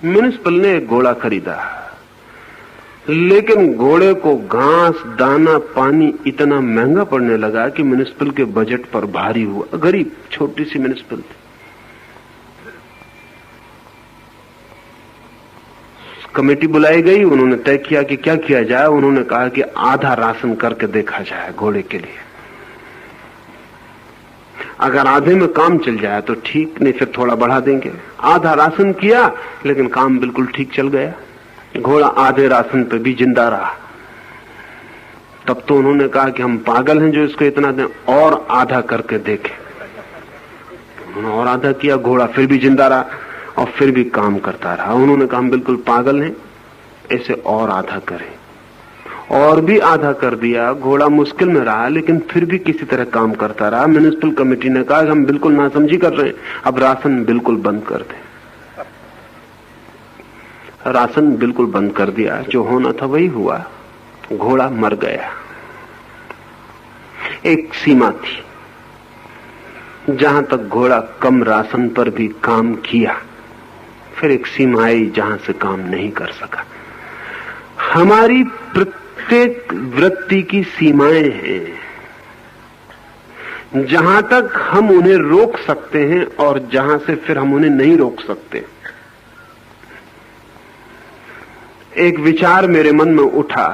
Municipal ने एक घोड़ा खरीदा, लेकिन घोड़े को घास, दाना, पानी इतना महंगा पड़ने लगा कि म्युनिसिपल के बजट पर भारी हुआ। गरीब छोटी सी म्युनिसिपल थी। कमेटी बुलाई गई, उन्होंने तय किया कि क्या किया जाए। उन्होंने कहा कि आधा राशन करके देखा जाए घोड़े के लिए। अगर आधे में काम चल जाए तो ठीक, नहीं फिर थोड़ा बढ़ा देंगे। आधा राशन किया, लेकिन काम बिल्कुल ठीक चल गया। घोड़ा आधे राशन पे भी जिंदा रहा। तब तो उन्होंने कहा कि हम पागल हैं जो इसको इतना दें, और आधा करके देखें। उन्होंने और आधा किया, घोड़ा फिर भी जिंदा रहा और फिर भी काम करता रहा। उन्होंने कहा हम बिल्कुल पागल हैं, इसे और आधा करें। और भी आधा कर दिया। घोड़ा मुश्किल में रहा, लेकिन फिर भी किसी तरह काम करता रहा। म्युनिसिपल कमेटी ने कहा कि हम बिल्कुल नासमझी कर रहे हैं, अब राशन बिल्कुल बंद कर दें। राशन बिल्कुल बंद कर दिया। जो होना था वही हुआ, घोड़ा मर गया। एक सीमा थी जहां तक घोड़ा कम राशन पर भी काम किया, फिर एक सीमा आई जहां से काम नहीं कर सका। हमारी प्रत्येक वृत्ति की सीमाएं हैं, जहां तक हम उन्हें रोक सकते हैं और जहां से फिर हम उन्हें नहीं रोक सकते। एक विचार मेरे मन में उठा,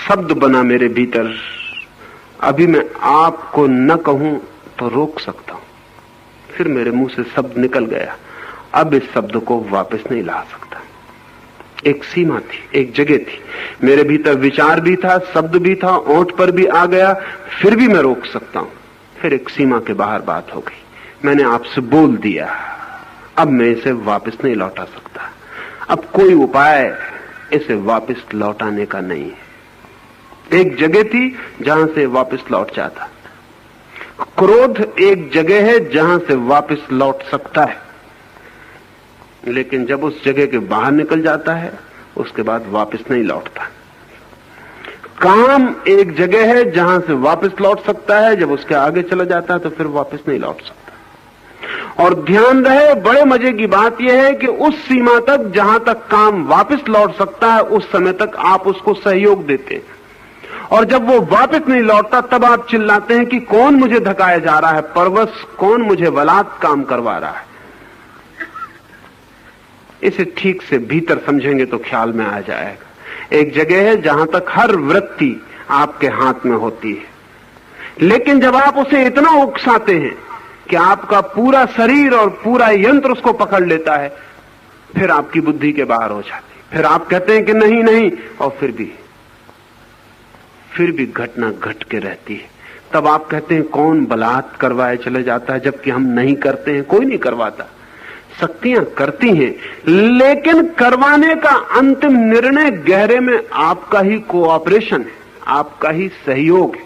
शब्द बना मेरे भीतर। अभी मैं आपको न कहूं तो रोक सकता हूं, फिर मेरे मुंह से शब्द निकल गया। अब इस शब्द को वापस नहीं ला सकता। एक सीमा थी, एक जगह थी, मेरे भीतर विचार भी था, शब्द भी था, ओंठ पर भी आ गया, फिर भी मैं रोक सकता हूं। फिर एक सीमा के बाहर बात हो गई। मैंने आपसे बोल दिया, अब मैं इसे वापस नहीं लौटा सकता। अब कोई उपाय इसे वापस लौटाने का नहीं है। एक जगह थी जहां से वापस लौट जाता। क्रोध एक जगह है जहां से वापस लौट सकता है, लेकिन जब उस जगह के बाहर निकल जाता है उसके बाद वापस नहीं लौटता। काम एक जगह है जहां से वापस लौट सकता है, जब उसके आगे चला जाता है तो फिर वापस नहीं लौट सकता। और ध्यान रहे, बड़े मजे की बात यह है कि उस सीमा तक जहां तक काम वापस लौट सकता है, उस समय तक आप उसको सहयोग देते हैं, और जब वो वापस नहीं लौटता तब आप चिल्लाते हैं कि कौन मुझे धकाया जा रहा है, परवश कौन मुझे बलात् काम करवा रहा है। इसे ठीक से भीतर समझेंगे तो ख्याल में आ जाएगा। एक जगह है जहां तक हर वृत्ति आपके हाथ में होती है, लेकिन जब आप उसे इतना उकसाते हैं कि आपका पूरा शरीर और पूरा यंत्र उसको पकड़ लेता है, फिर आपकी बुद्धि के बाहर हो जाती है। फिर आप कहते हैं कि नहीं नहीं, और फिर भी घटना घट के रहती है। तब आप कहते हैं कौन बलात् करवाए चले जाता है, जबकि हम नहीं करते हैं, कोई नहीं करवाता। शक्तियां करती हैं, लेकिन करवाने का अंतिम निर्णय गहरे में आपका ही कोऑपरेशन है, आपका ही सहयोग है।